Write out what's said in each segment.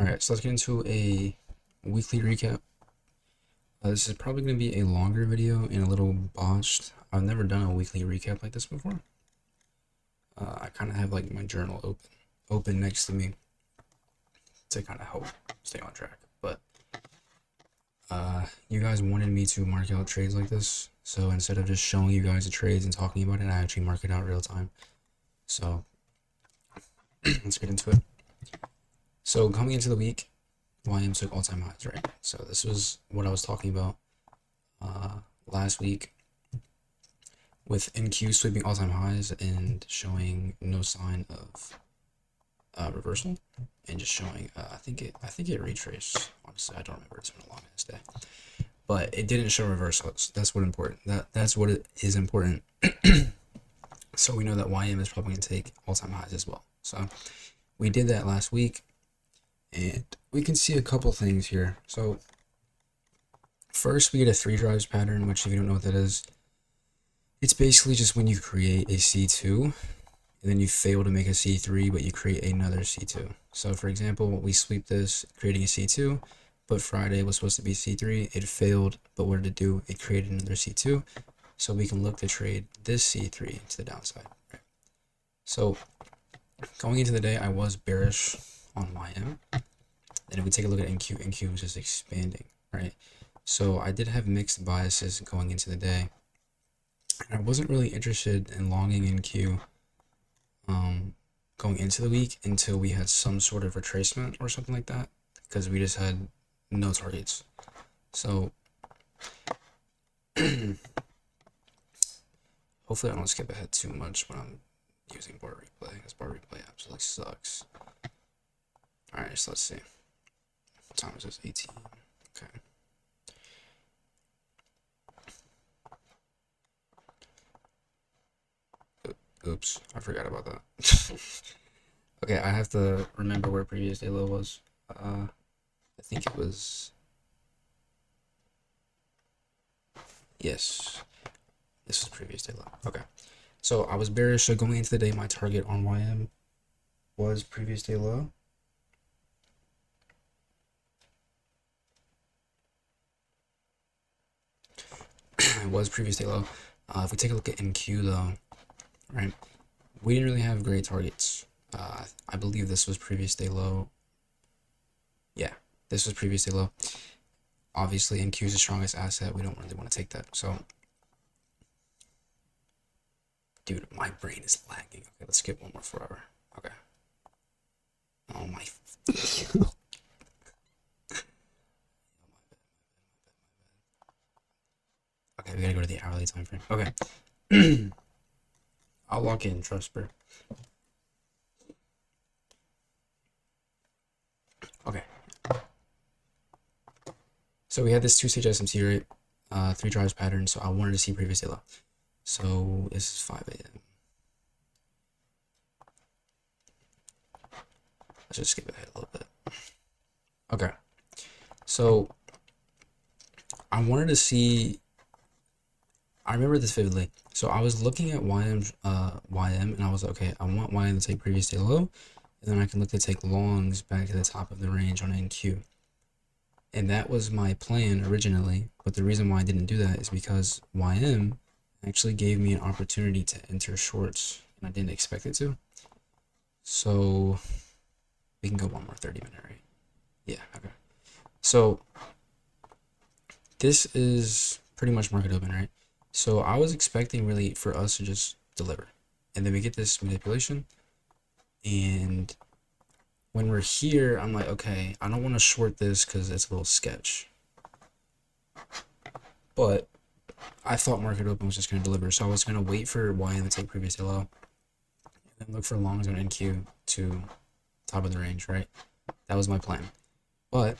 Alright, so let's get into a weekly recap. This is probably going to be a longer video and a little botched. I've never done a weekly recap like this before. I kind of have like my journal open next to me to kind of help stay on track. But you guys wanted me to mark out trades like this, so instead of just showing you guys the trades and talking about it, I actually mark it out real time. So let's get into it. So coming into the week, YM took all-time highs, right? So this was what I was talking about last week with NQ sweeping all-time highs and showing no sign of reversal, and just showing I think it retraced. Honestly, I don't remember. It's been a long ass day, but it didn't show reversals. That's what important. That's what it is important. So we know that YM is probably going to take all-time highs as well. So we did that last week. And we can see a couple things here. So first we get a 3 drives pattern, which if you don't know what that is, it's basically just when you create a C2 and then you fail to make a C3, but you create another C2. So for example, we sweep this creating a C2, but Friday was supposed to be C3, it failed, but what did it do? It created another C2. So we can look to trade this C3 to the downside, right? So going into the day, I was bearish on YM. And if we take a look at NQ is just expanding, right? So I did have mixed biases going into the day, and I wasn't really interested in longing NQ going into the week until we had some sort of retracement or something like that, because we just had no targets. So hopefully I don't skip ahead too much when I'm using bar replay, because bar replay absolutely sucks. Alright, so let's see. What time is this? 18. Okay. Oops, I forgot about that. Okay, I have to remember where previous day low was. I think it was... Yes. This was previous day low. Okay. So I was bearish, so going into the day, my target on YM was previous day low. It was previous day low. If we take a look at NQ though, right, we didn't really have great targets. I believe this was previous day low. Yeah, this was previous day low. Obviously, NQ is the strongest asset. We don't really want to take that. So, dude, my brain is lagging. Okay, let's skip one more forever. Okay. Oh my. Okay, we gotta go to the hourly time frame. Okay. I'll lock in, trust bro. Okay. So we had this 2-stage SMT, right? 3 drives pattern, so I wanted to see previous day low. So this is 5 a.m. Let's just skip ahead a little bit. Okay. So I wanted to see, I remember this vividly. So I was looking at YM and I was like, okay, I want YM to take previous day low, and then I can look to take longs back to the top of the range on NQ. And that was my plan originally, but the reason why I didn't do that is because YM actually gave me an opportunity to enter shorts, and I didn't expect it to. So we can go one more 30-minute, right? Yeah, okay. So this is pretty much market open, right? So I was expecting really for us to just deliver, and then we get this manipulation, and when we're here, I'm like, okay, I don't want to short this because it's a little sketch. But I thought market open was just going to deliver, so I was going to wait for YM to take previous day low, and then look for longs on NQ to top of the range, right? That was my plan. But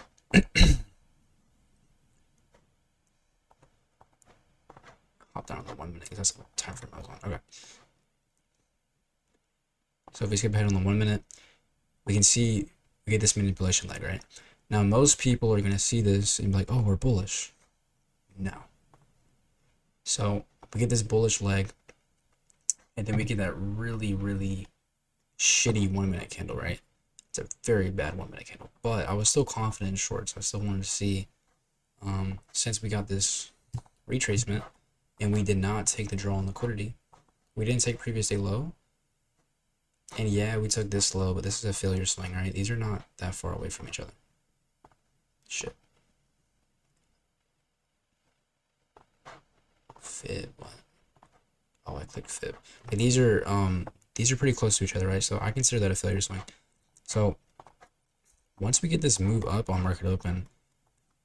hop down on the 1 minute because that's the time frame I was on. Okay. So if we skip ahead on the 1 minute, we can see we get this manipulation leg, right? Now most people are gonna see this and be like, oh, we're bullish. No. So we get this bullish leg, and then we get that really, really shitty 1 minute candle, right? It's a very bad 1 minute candle, but I was still confident in shorts. I still wanted to see, since we got this retracement and we did not take the draw on liquidity, we didn't take previous day low, and yeah, we took this low, but this is a failure swing, right? These are not that far away from each other. Shit. Fib, what? Oh, I clicked fib. Okay, these are pretty close to each other, right? So I consider that a failure swing. So once we get this move up on market open,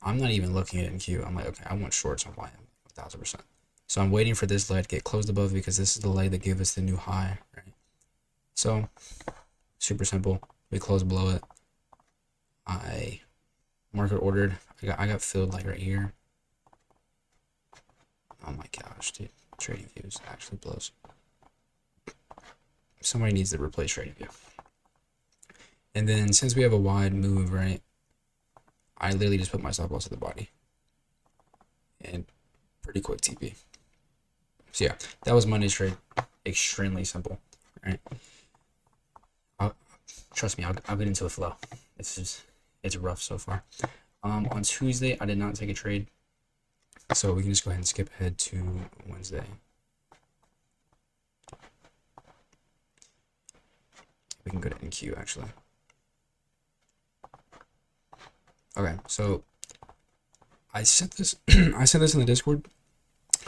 I'm not even looking at it in Q. I'm like, okay, I want shorts on YM, 1000%. So I'm waiting for this leg to get closed above because this is the leg that gave us the new high, right? So super simple. We close below it. I market ordered. I got filled like right here. Oh my gosh, dude. Trading views actually blows. Somebody needs to replace trading view. And then since we have a wide move, right, I literally just put my stop loss at the body. And pretty quick TP. So yeah, that was Monday's trade. Extremely simple, right? Trust me, I'll get into the flow. It's rough so far. On Tuesday, I did not take a trade. So we can just go ahead and skip ahead to Wednesday. We can go to NQ actually. Okay, so I sent this I sent this in the Discord.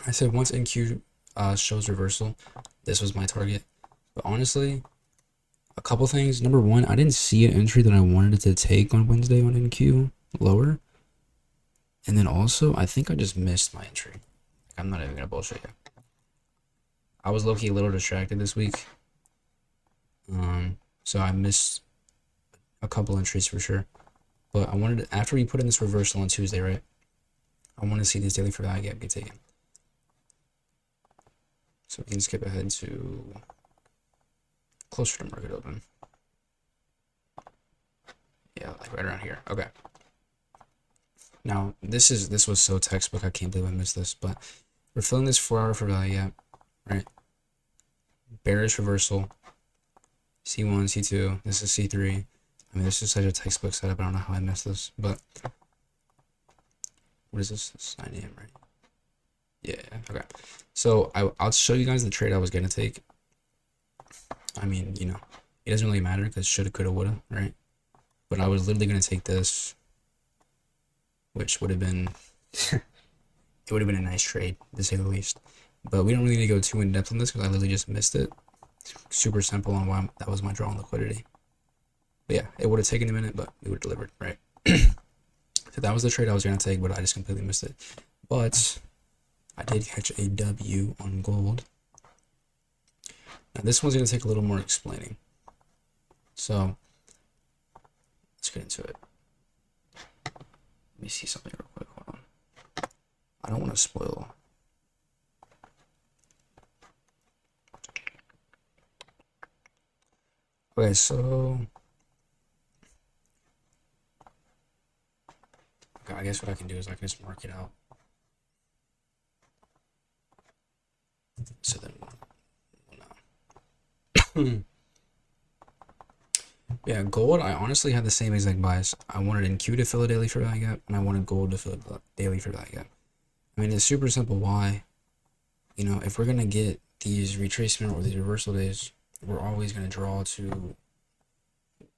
I said once NQ shows reversal, this was my target. But honestly, a couple things. Number one, I didn't see an entry that I wanted to take on Wednesday on NQ lower. And then also, I think I just missed my entry. I'm not even gonna bullshit you. I was low-key a little distracted this week. So I missed a couple entries for sure. But I wanted to, after we put in this reversal on Tuesday, right? I want to see this daily fair value gap get taken. So we can skip ahead to closer to market open. Yeah, like right around here. Okay. Now this was so textbook. I can't believe I missed this. But we're filling this 4-hour fair value gap, right? Bearish reversal. C1, C2. This is C3. I mean, this is such a textbook setup. I don't know how I missed this, but what is this? It's 9 AM, right? Yeah. Okay. So I'll show you guys the trade I was gonna take. I mean, you know, it doesn't really matter because shoulda, coulda, woulda, right? But I was literally gonna take this, which would have been it would have been a nice trade to say the least. But we don't really need to go too in depth on this because I literally just missed it. Super simple on why that was my draw on liquidity. But yeah, it would have taken a minute, but we would have delivered, right? So that was the trade I was gonna take, but I just completely missed it. But I did catch a W on gold. Now this one's gonna take a little more explaining. So let's get into it. Let me see something real quick. Hold on. I don't want to spoil. Okay, so okay, I guess what I can do is I can just mark it out. So then, no. Yeah, gold. I honestly had the same exact bias. I wanted NQ to fill a daily fair value gap, and I wanted gold to fill a daily fair value gap. I mean, it's super simple. Why? You know, if we're gonna get these retracement or these reversal days, we're always gonna draw to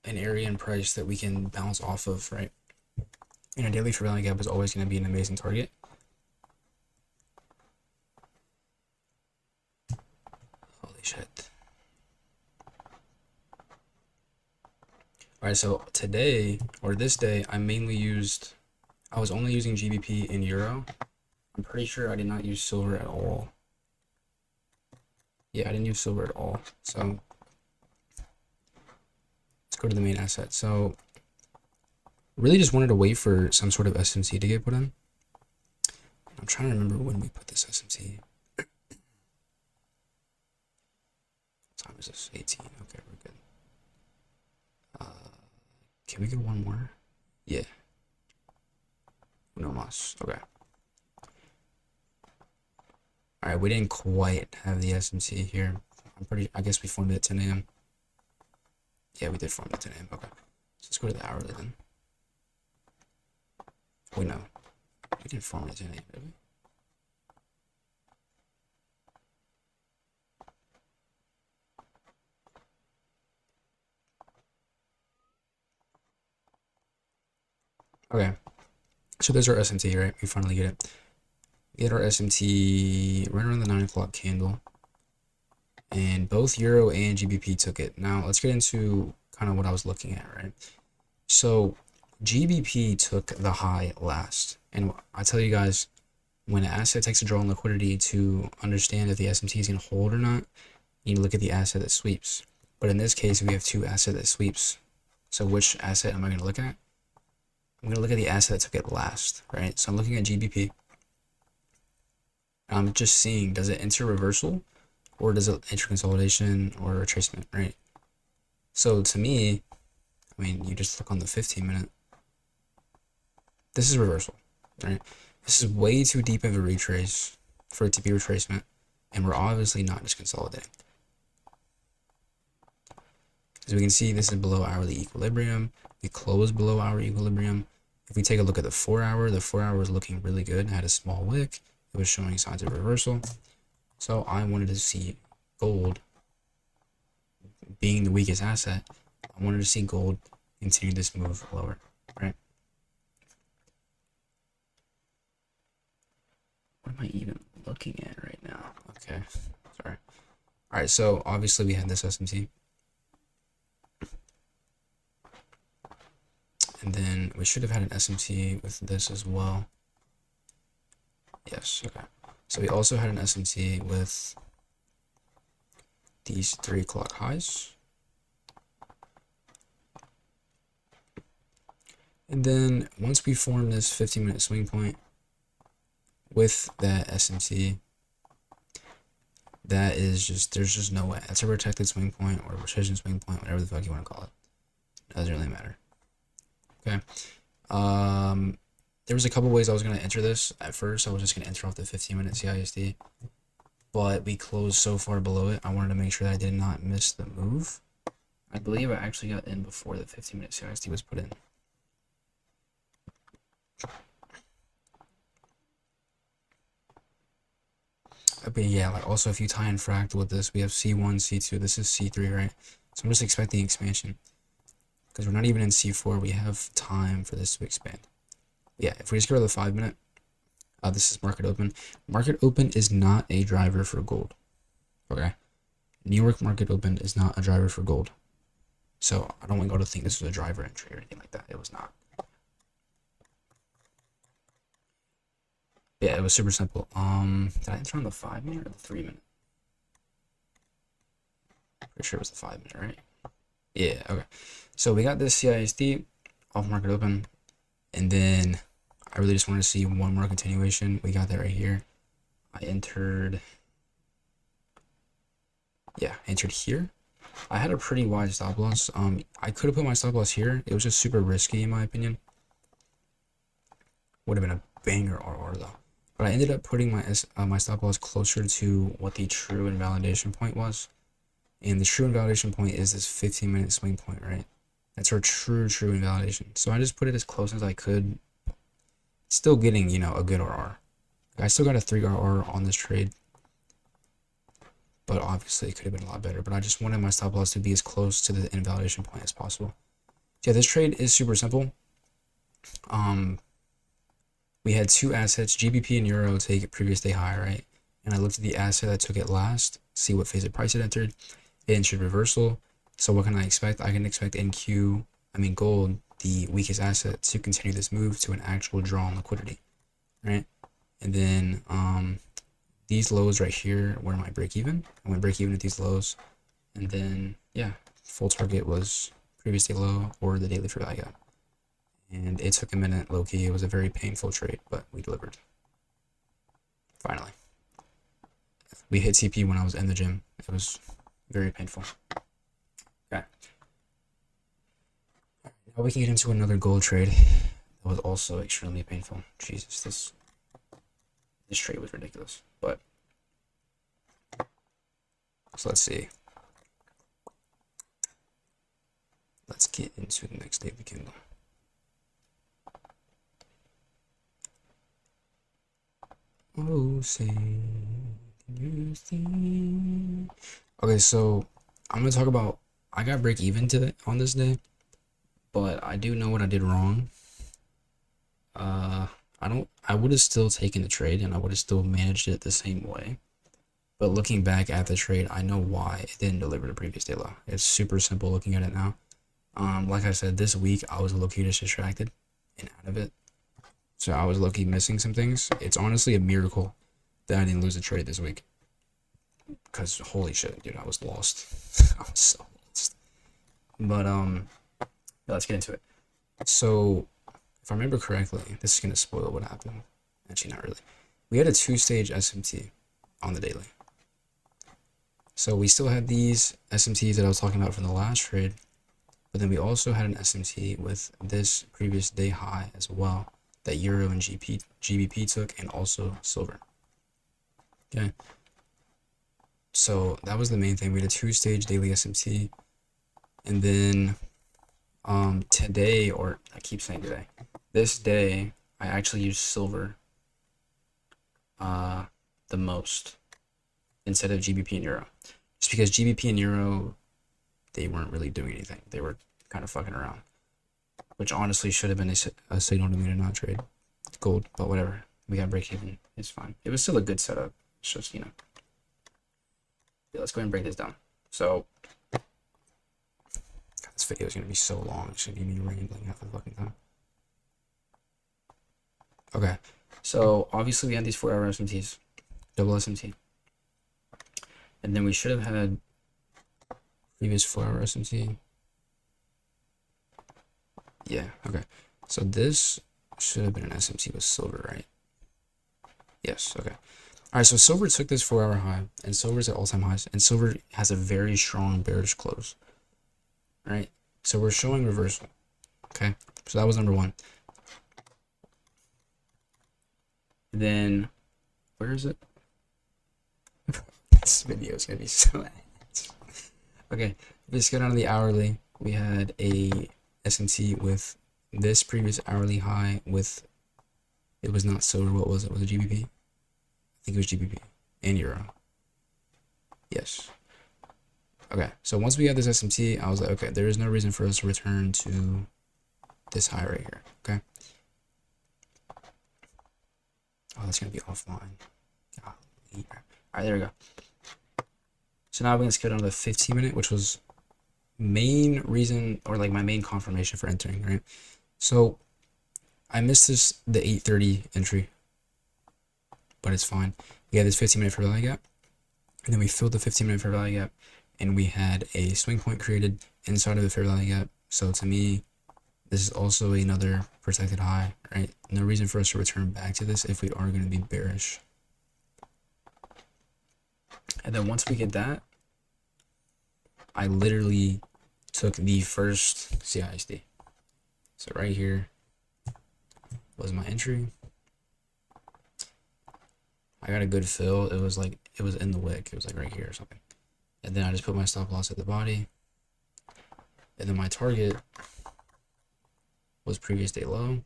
an area and price that we can bounce off of, right? And a daily fair value gap is always gonna be an amazing target. Holy shit. Alright, so today, or this day, I was only using GBP and Euro. I'm pretty sure I did not use silver at all. Yeah, I didn't use silver at all. So let's go to the main asset. So really just wanted to wait for some sort of SMC to get put in. I'm trying to remember when we put this SMC. What time is this? 18. Okay, we're good. Can we get one more? Yeah. No mas. Okay. Alright, we didn't quite have the SMC here. I guess we formed it at 10 AM. Yeah, we did form it at 10 AM. Okay. let's go to the hourly then. Wait, no. We didn't form it in it, did we? Okay. So there's our SMT, right? We finally get it. We had our SMT right around the 9 o'clock candle. And both Euro and GBP took it. Now let's get into kind of what I was looking at, right? So GBP took the high last. And I tell you guys, when an asset takes a draw on liquidity to understand if the SMT is going to hold or not, you need to look at the asset that sweeps. But in this case, we have two assets that sweeps. So which asset am I going to look at? I'm going to look at the asset that took it last, right? So I'm looking at GBP. I'm just seeing, does it enter reversal or does it enter consolidation or retracement, right? So to me, I mean, you just look on the 15-minute. This is reversal, right? This is way too deep of a retrace for it to be retracement, and we're obviously not just consolidating. As we can see, this is below hourly equilibrium. We close below our equilibrium. If we take a look at the 4 hour, the 4 hour was looking really good. It had a small wick. It was showing signs of reversal. So I wanted to see gold being the weakest asset. I wanted to see gold continue this move lower, right? What am I even looking at right now? Okay, sorry. All right, so obviously we had this SMT. And then we should have had an SMT with this as well. Yes, okay. So we also had an SMT with these 3 o'clock highs. And then once we form this 15-minute swing point with that SMT, that is just, there's just no way. That's a protected swing point or a precision swing point, whatever the fuck you want to call it. It doesn't really matter. Okay. There was a couple ways I was going to enter this. At first, I was just going to enter off the 15-minute CISD. But we closed so far below it, I wanted to make sure that I did not miss the move. I believe I actually got in before the 15-minute CISD was put in. But yeah, like also if you tie in fractal with this, we have C1, C2, this is C3, right? So I'm just expecting expansion. Because we're not even in C4, we have time for this to expand. Yeah, if we just go to the 5-minute, this is market open. Market open is not a driver for gold. Okay? New York market open is not a driver for gold. So I don't want you to think this was a driver entry or anything like that. It was not. Yeah, it was super simple. Did I enter on the 5-minute or the 3-minute? Pretty sure it was the 5-minute, right? Yeah, okay. So we got this CISD off market open, and then I really just wanted to see one more continuation. We got that right here. I entered, yeah, entered here. I had a pretty wide stop loss. I could have put my stop loss here. It was just super risky in my opinion. Would have been a banger RR though. But I ended up putting my stop loss closer to what the true invalidation point was. And the true invalidation point is this 15-minute swing point, right? That's our true invalidation. So I just put it as close as I could. Still getting, you know, a good RR. I still got a 3 RR on this trade. But obviously it could have been a lot better. But I just wanted my stop loss to be as close to the invalidation point as possible. So yeah, this trade is super simple. We had two assets, GBP and Euro, take a previous day high, right? And I looked at the asset that took it last, see what phase of price it entered. It entered reversal. So what can I expect? I can expect gold, the weakest asset, to continue this move to an actual draw on liquidity, right? And then these lows right here were my break even. I went break even at these lows. And then, yeah, full target was previous day low or the daily fair value gap. And it took a minute, low-key. It was a very painful trade, but we delivered. Finally. We hit TP when I was in the gym. It was very painful. Okay. Now we can get into another gold trade that was also extremely painful. Jesus, this trade was ridiculous. But so let's see. let's get into the next daily candle. Oh, say, can you see? Okay, so I'm gonna talk about. I got break even today on this day, but I do know what I did wrong. I don't. I would have still taken the trade, and I would have still managed it the same way. But looking back at the trade, I know why it didn't deliver the previous day low. It's super simple looking at it now. Like I said, this week I was low-key just distracted and out of it. So I was low-key missing some things. It's honestly a miracle that I didn't lose a trade this week. Because holy shit, dude, I was lost. I was so lost. But let's get into it. So if I remember correctly, this is gonna spoil what happened. Actually, not really. We had a 2-stage SMT on the daily. So we still had these SMTs that I was talking about from the last trade, but then we also had an SMT with this previous day high as well that Euro and GBP took, and also silver. Okay. So that was the main thing. We had a 2-stage daily SMT, and then today, or I keep saying today, this day I actually used silver the most instead of GBP and Euro. Just because GBP and Euro, they weren't really doing anything. They were kind of fucking around, which honestly should have been a signal to me to not trade gold, but whatever. We got break even. It's fine. It was still a good setup. It's just, you know. Yeah, let's go ahead and break this down. So, God, this video is going to be so long. It should be me rambling half the fucking time. Okay. So, obviously we had these 4-hour SMTs. Double SMT. And then we should have had previous 4-hour SMT. Yeah, okay. So this should have been an SMT with silver, right? Yes, okay. All right, so silver took this 4-hour high, and silver's at all-time highs, and silver has a very strong bearish close. All right, so we're showing reversal. Okay, so that was number one. And then, where is it? This video is gonna be so ass. Okay, let's go down to the hourly. We had a SMT with this previous hourly high with, it was not silver, what was it? Was it GBP? I think it was GBP and Euro. Yes. Okay, so once we got this SMT, I was like, okay, there is no reason for us to return to this high right here, okay? Oh, that's gonna be offline. Golly. All right, there we go. So now we're gonna skip down to the 15-minute, which was main reason, or like my main confirmation for entering, right? So I missed the 8:30 entry, but it's fine. We had this 15-minute fair value gap, and then we filled the 15-minute fair value gap, and we had a swing point created inside of the fair value gap. So to me, this is also another protected high, right? No reason for us to return back to this if we are going to be bearish. And then once we get that, I literally took the first CISD. So right here was my entry. I got a good fill. It was like, it was in the wick. It was like right here or something. And then I just put my stop loss at the body. And then my target was previous day low.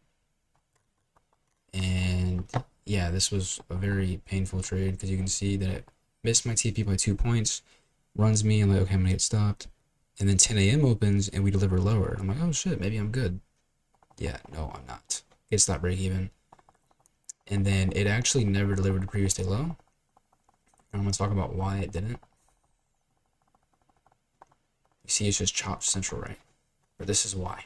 And yeah, this was a very painful trade because you can see that it missed my TP by 2 points, runs me, I'm like, okay, I'm gonna get stopped. And then 10 a.m. opens and we deliver lower. I'm like, oh shit, maybe I'm good. Yeah, no, I'm not. It's not break even. And then it actually never delivered the previous day low. I'm gonna talk about why it didn't. You see, it's just chopped central, right? But this is why.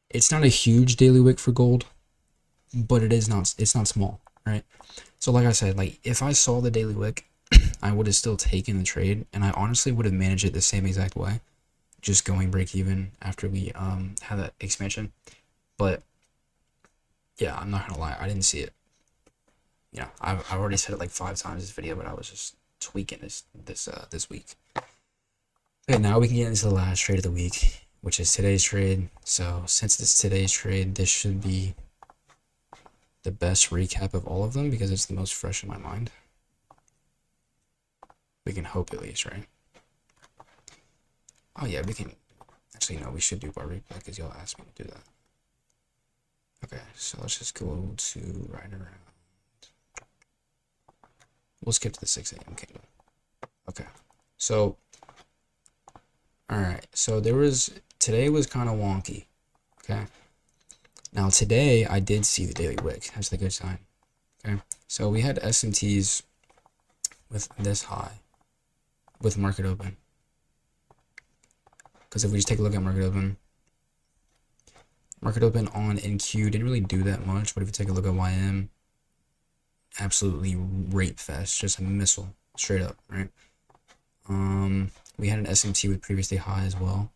It's not a huge daily wick for gold, but it's not small, right? So like I said, like if I saw the daily wick, I would have still taken the trade, and I honestly would have managed it the same exact way, just going break even after we had that expansion. But yeah, I'm not gonna lie, I didn't see it. You know, I've already said it like 5 times this video, but I was just tweaking this week. Okay, now we can get into the last trade of the week, which is today's trade. So since it's today's trade, this should be the best recap of all of them because it's the most fresh in my mind. We can hope at least, right? Oh yeah, we can. Actually, no, we should do bar replay because y'all asked me to do that. Okay, so let's just go to right around. We'll skip to the 6 a.m. candle. Okay, so all right, so today was kind of wonky. Okay, now today I did see the daily wick. That's the good sign. Okay, so we had SMTs with this high with market open. Because if we just take a look at market open on NQ didn't really do that much, but if you take a look at YM, absolutely rape fest, just a missile straight up, right? We had an SMT with previous day high as well.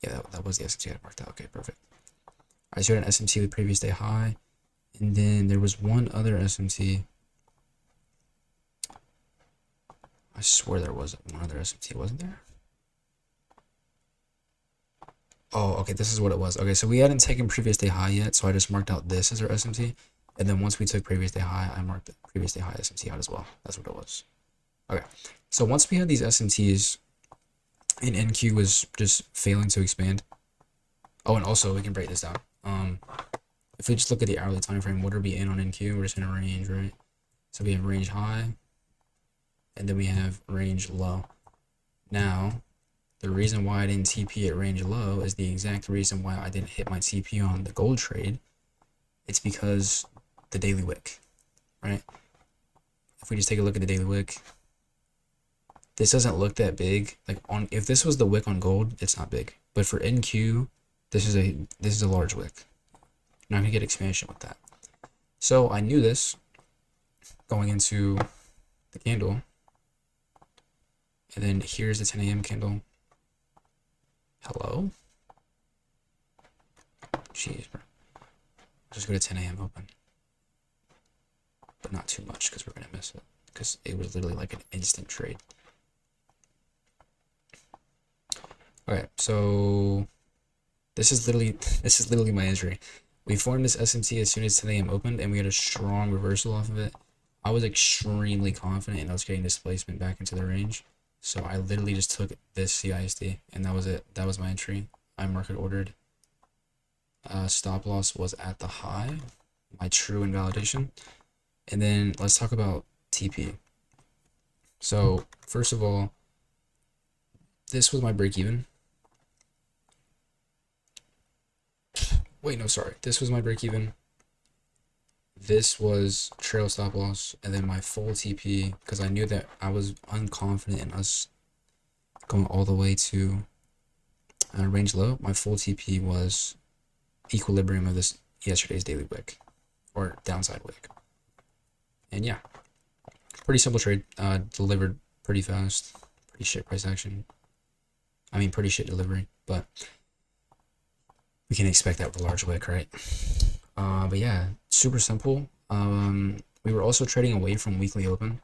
Yeah, that was the SMT I marked out. Okay, perfect. All right, so we had an SMT with previous day high, and then there was one other SMT. I swear there was one other SMT, wasn't there? Oh, okay, this is what it was. Okay, so we hadn't taken previous day high yet, so I just marked out this as our SMT. And then once we took previous day high, I marked the previous day high SMT out as well. That's what it was. Okay, so once we had these SMTs and NQ was just failing to expand. Oh, and also we can break this down. If we just look at the hourly time frame, what are we in on NQ? We're just in a range, right? So we have range high, and then we have range low. Now, the reason why I didn't TP at range low is the exact reason why I didn't hit my TP on the gold trade. It's because the daily wick, right? If we just take a look at the daily wick, this doesn't look that big. Like if this was the wick on gold, it's not big. But for NQ, this is a large wick. You're not gonna get expansion with that. So I knew this going into the candle. And then here's the 10 a.m. candle. Hello? Jeez, bro. Just go to 10 a.m. open. But not too much because we're going to miss it. Because it was literally like an instant trade. Okay, so this is literally my entry. We formed this SMT as soon as 10 a.m. opened, and we had a strong reversal off of it. I was extremely confident in us getting displacement back into the range. So I literally just took this CISD, and that was it. That was my entry. I market ordered. Stop loss was at the high, my true invalidation. And then let's talk about TP. So first of all, this was my break even. Wait, no, sorry. This was my break even. This was trail stop loss, and then my full TP, because I knew that I was unconfident in us going all the way to range low. My full TP was equilibrium of this yesterday's daily wick, or downside wick. And yeah, pretty simple trade. Delivered pretty fast. Pretty shit price action. I mean, pretty shit delivery, but we can expect that with a large wick, right? But yeah, super simple. We were also trading away from weekly open,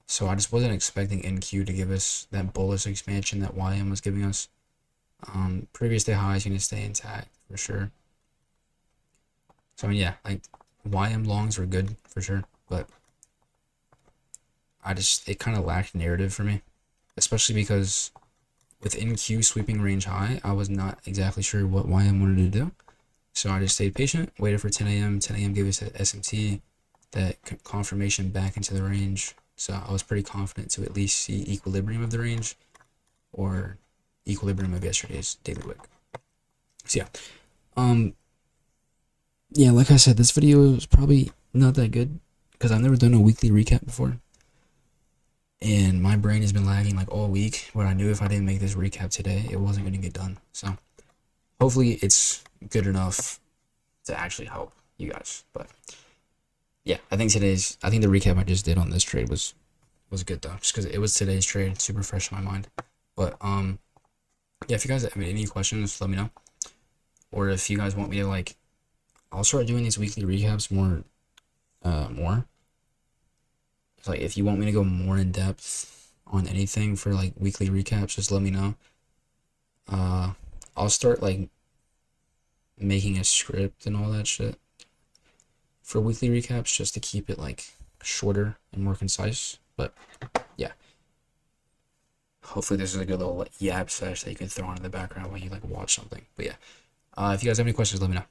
so I just wasn't expecting NQ to give us that bullish expansion that YM was giving us. Previous day high is going to stay intact for sure. So I mean, yeah, like YM longs were good for sure, but it kind of lacked narrative for me, especially because with NQ sweeping range high, I was not exactly sure what YM wanted to do. So I just stayed patient, waited for 10 a.m. 10 a.m. gave us an SMT, that confirmation back into the range. So I was pretty confident to at least see equilibrium of the range or equilibrium of yesterday's daily wick. So yeah, like I said, this video is probably not that good because I've never done a weekly recap before. And my brain has been lagging like all week, where I knew if I didn't make this recap today, it wasn't going to get done. So hopefully it's good enough to actually help you guys. But yeah, I think the recap I just did on this trade was good though, just because it was today's trade, super fresh in my mind. But yeah, if you guys have any questions, let me know. Or if you guys want me to I'll start doing these weekly recaps more. So, if you want me to go more in depth on anything for weekly recaps, just let me know. I'll start making a script and all that shit for weekly recaps just to keep it shorter and more concise. But yeah, hopefully this is a good little yap sesh that you can throw on in the background while you like watch something. But yeah, if you guys have any questions, let me know.